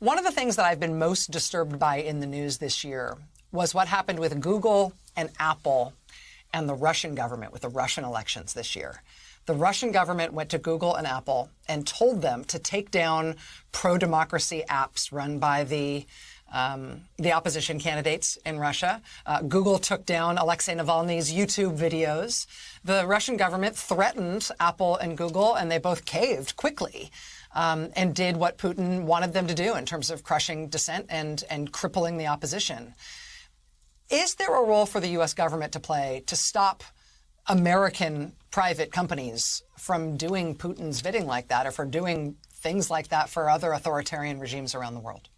One of the things that I've been most disturbed by in the news this year was what happened with Google and Apple and the Russian government with the Russian elections this year. The Russian government went to Google and Apple and told them to take down pro-democracy apps run by the opposition candidates in Russia. Google took down Alexei Navalny's YouTube videos. The Russian government threatened Apple and Google, and they both caved quickly and did what Putin wanted them to do in terms of crushing dissent and crippling the opposition. Is there a role for the U.S. government to play to stop American private companies from doing Putin's bidding like that, or for doing things like that for other authoritarian regimes around the world?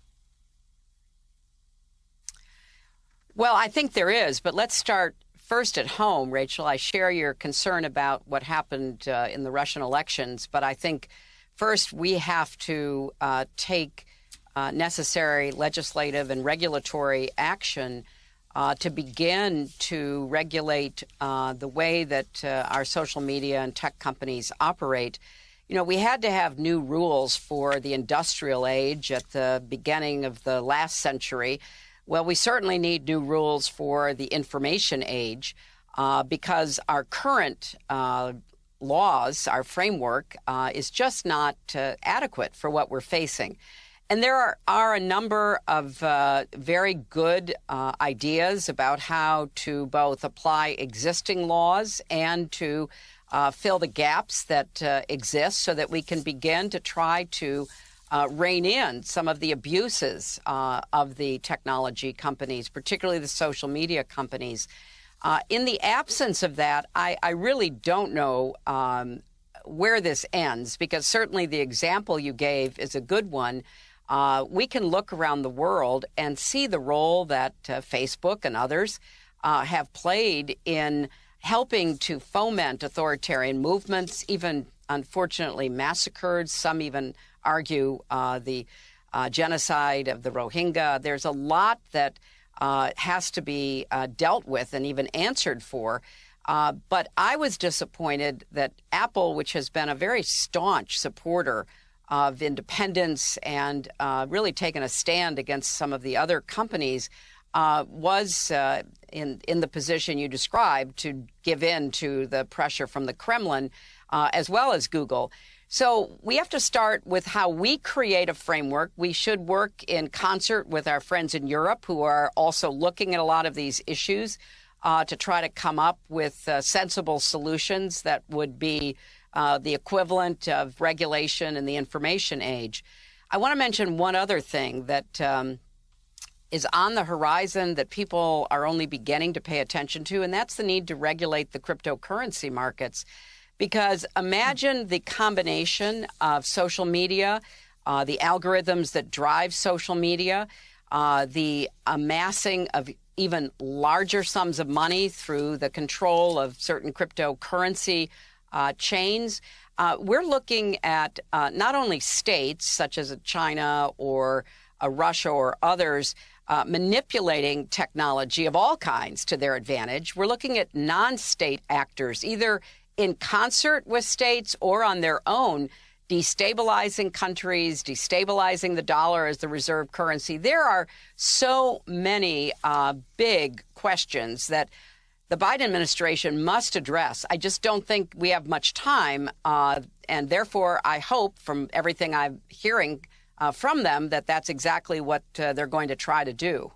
Well, I think there is, but let's start first at home, Rachel. I share your concern about what happened in the Russian elections, but I think first we have to take necessary legislative and regulatory action to begin to regulate the way that our social media and tech companies operate. You know, we had to have new rules for the industrial age at the beginning of the last century. Well, we certainly need new rules for the information age because our current laws, our framework, is just not adequate for what we're facing. And there are a number of very good ideas about how to both apply existing laws and to fill the gaps that exist so that we can begin to try to rein in some of the abuses of the technology companies, particularly the social media companies. In the absence of that, I really don't know where this ends, because certainly the example you gave is a good one. We can look around the world and see the role that Facebook and others have played in helping to foment authoritarian movements, even unfortunately massacred. Some even argue the genocide of the Rohingya. There's a lot that has to be dealt with and even answered for. But I was disappointed that Apple, which has been a very staunch supporter of independence and really taken a stand against some of the other companies, was in the position you described to give in to the pressure from the Kremlin, as well as Google. So we have to start with how we create a framework. We should work in concert with our friends in Europe who are also looking at a lot of these issues to try to come up with sensible solutions that would be the equivalent of regulation in the information age. I want to mention one other thing that is on the horizon that people are only beginning to pay attention to, and that's the need to regulate the cryptocurrency markets. Because imagine the combination of social media, the algorithms that drive social media, the amassing of even larger sums of money through the control of certain cryptocurrency chains. We're looking at not only states such as China or Russia or others manipulating technology of all kinds to their advantage. We're looking at non-state actors, either in concert with states or on their own, destabilizing countries, destabilizing the dollar as the reserve currency. There are so many big questions that the Biden administration must address. I just don't think we have much time, and therefore I hope from everything I'm hearing from them that that's exactly what they're going to try to do.